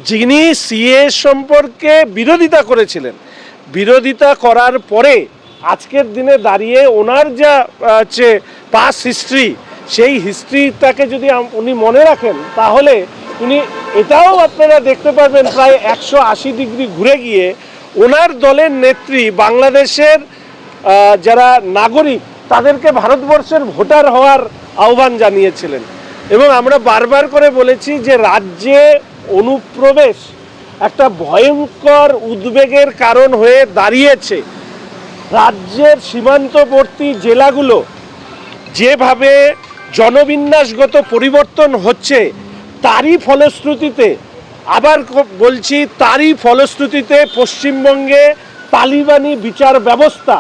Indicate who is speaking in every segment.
Speaker 1: যিনি সিএ সম্পর্কে বিরোধিতা করেছিলেন, বিরোধিতা করার পরে আজকের দিনে দাঁড়িয়ে ওনার যা হচ্ছে পাস হিস্ট্রি, সেই হিস্ট্রিটাকে যদি উনি মনে রাখেন তাহলে উনি এটাও আপনারা দেখতে পারবেন প্রায় 180 ডিগ্রি ঘুরে গিয়ে ওনার দলের নেত্রী বাংলাদেশের যারা নাগরিক তাদেরকে ভারতবর্ষের ভোটার হওয়ার আহ্বান জানিয়েছিলেন। এবং আমরা বারবার করে বলেছি যে রাজ্যে অনুপ্রবেশ একটা ভয়ঙ্কর উদ্বেগের কারণ হয়ে দাঁড়িয়েছে। রাজ্যের সীমান্তবর্তী জেলাগুলো যেভাবে জনবিন্যাসগত পরিবর্তন হচ্ছে, তারই ফলশ্রুতিতে, আবার বলছি তারই ফলশ্রুতিতে পশ্চিমবঙ্গে তালিবানি বিচার ব্যবস্থা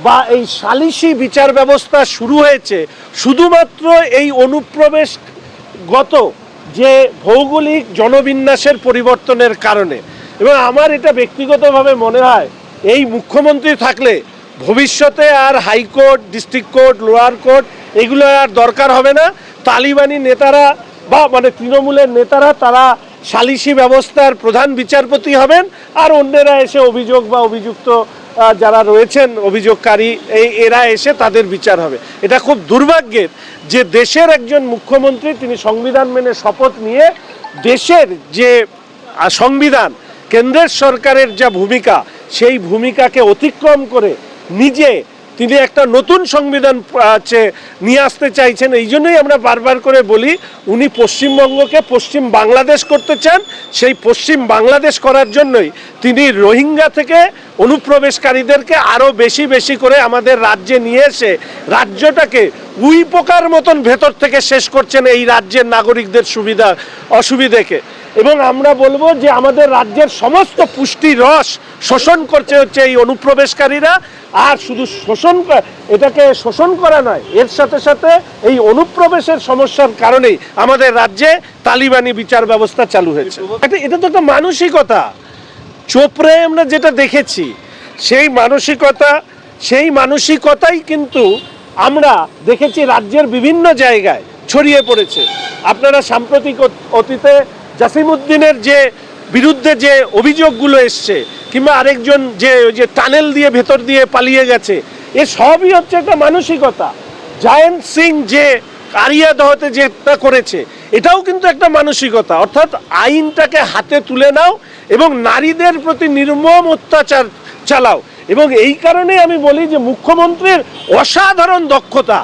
Speaker 1: বা এই সালিসি বিচার ব্যবস্থা শুরু হয়েছে শুধুমাত্র এই অনুপ্রবেশগত যে ভৌগোলিক জনবিন্যাসের পরিবর্তনের কারণে। এবং আমার এটা ব্যক্তিগতভাবে মনে হয় এই মুখ্যমন্ত্রী থাকলে ভবিষ্যতে আর high court, district court, lower court এগুলো আর দরকার হবে না। তালিবানি নেতারা বা তৃণমূলের নেতারা তারা সালিসি ব্যবস্থার প্রধান বিচারপতি হবেন, আর অন্যেরা এসে অভিযোগ বা অভিযুক্ত যারা রয়েছেন অভিযোগকারী এরা এসে তাদের বিচার হবে। এটা খুব দুর্ভাগ্যের যে দেশের একজন মুখ্যমন্ত্রী তিনি সংবিধান মেনে শপথ নিয়ে দেশের যে সংবিধান, কেন্দ্রের সরকারের যা ভূমিকা, সেই ভূমিকাকে অতিক্রম করে নিজে তিনি একটা নতুন সংবিধান নিয়ে আসতে চাইছেন। এই জন্যই আমরা বারবার করে বলি উনি পশ্চিমবঙ্গকে পশ্চিম বাংলাদেশ করতে চান। সেই পশ্চিম বাংলাদেশ করার জন্যই তিনি রোহিঙ্গা থেকে অনুপ্রবেশকারীদেরকে আরও বেশি বেশি করে আমাদের রাজ্যে নিয়ে এসে রাজ্যটাকে উই পোকার মতন ভেতর থেকে শেষ করছেন এই রাজ্যের নাগরিকদের সুবিধা অসুবিধেকে। এবং আমরা বলবো যে আমাদের রাজ্যের সমস্ত পুষ্টি রস শোষণ করছে হচ্ছে এই অনুপ্রবেশকারীরা। আর শুধু এটাকে শোষণ করা নয়, এর সাথে সাথে এই অনুপ্রবেশের সমস্যার কারণেই আমাদের রাজ্যে তালিবানি বিচার ব্যবস্থা চালু হয়েছে। এটা তো একটা মানসিকতা। চোপড়ে আমরা যেটা দেখেছি সেই মানসিকতাই কিন্তু আমরা দেখেছি রাজ্যের বিভিন্ন জায়গায় ছড়িয়ে পড়েছে। আপনারা সাম্প্রতিক অতীতে জাসিমউদ্দিনের যে বিরুদ্ধে যে অভিযোগগুলো এসছে, কিংবা আরেকজন যে টানেল দিয়ে ভেতর দিয়ে পালিয়ে গেছে, এ সবই হচ্ছে একটা মানসিকতা। জায়েন্ট সিং যে কারিয়াদহতে যেটা করেছে, এটাও কিন্তু একটা মানসিকতা। অর্থাৎ আইনটাকে হাতে তুলে নাও এবং নারীদের প্রতি নির্মম অত্যাচার চালাও। এবং এই কারণে আমি বলি যে মুখ্যমন্ত্রীর অসাধারণ দক্ষতা,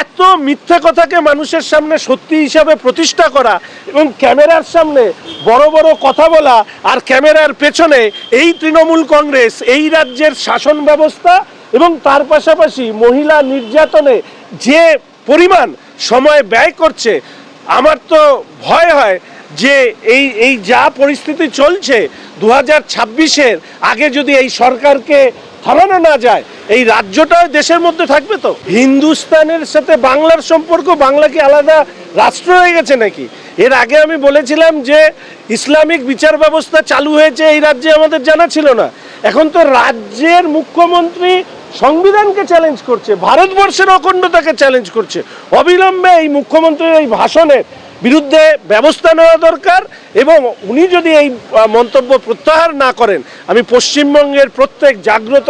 Speaker 1: এত মিথ্যে কথাকে মানুষের সামনে সত্যি হিসাবে প্রতিষ্ঠা করা এবং ক্যামেরার সামনে বড় বড় কথা বলা, আর ক্যামেরার পেছনে এই তৃণমূল কংগ্রেস এই রাজ্যের শাসন ব্যবস্থা এবং তার পাশাপাশি মহিলা নির্যাতনে যে পরিমাণ সময় ব্যয় করছে, আমার তো ভয় হয় যে এই যা পরিস্থিতি চলছে 2026-এর আগে যদি এই সরকারকে থামানো না যায়, এই রাজ্যটা দেশের মধ্যে থাকবে তো। হিন্দুস্তানের সাথে বাংলার সম্পর্ক, বাংলা কি আলাদা রাষ্ট্র হয়ে গেছে নাকি? এর আগে আমি বলেছিলাম যে ইসলামিক বিচার ব্যবস্থা চালু হয়েছে এই রাজ্যে, আমাদের জানা ছিল না। এখন তো রাজ্যের মুখ্যমন্ত্রী সংবিধানকে চ্যালেঞ্জ করছে, ভারতবর্ষের অখণ্ডতাকে চ্যালেঞ্জ করছে। অবিলম্বে এই মুখ্যমন্ত্রীর এই ভাষণের বিরুদ্ধে ব্যবস্থা নেওয়া দরকার। এবং উনি যদি এই মন্তব্য প্রত্যাহার না করেন, আমি পশ্চিমবঙ্গের প্রত্যেক জাগ্রত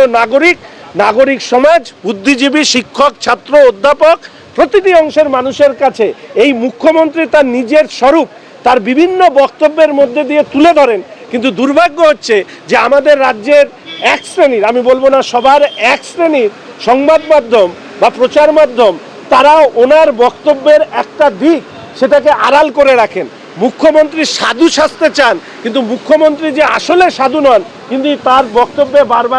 Speaker 1: নাগরিক সমাজ, বুদ্ধিজীবী, শিক্ষক, ছাত্র, অধ্যাপক, প্রতিটি অংশের মানুষের কাছে এই মুখ্যমন্ত্রী তার নিজের স্বরূপ তার বিভিন্ন বক্তব্যের মধ্যে দিয়ে তুলে ধরেন। কিন্তু দুর্ভাগ্য হচ্ছে যে আমাদের রাজ্যের এক শ্রেণীর, আমি বলবো না সবার, এক শ্রেণীর সংবাদ মাধ্যম বা প্রচার মাধ্যম তারা ওনার বক্তব্যের একটা দিক সেটাকে আড়াল করে রাখেন। মুখ্যমন্ত্রী সাধু সাজতে চান, কিন্তু মুখ্যমন্ত্রী যে আসলে সাধু নন, কিন্তু তার বক্তব্যে বারবার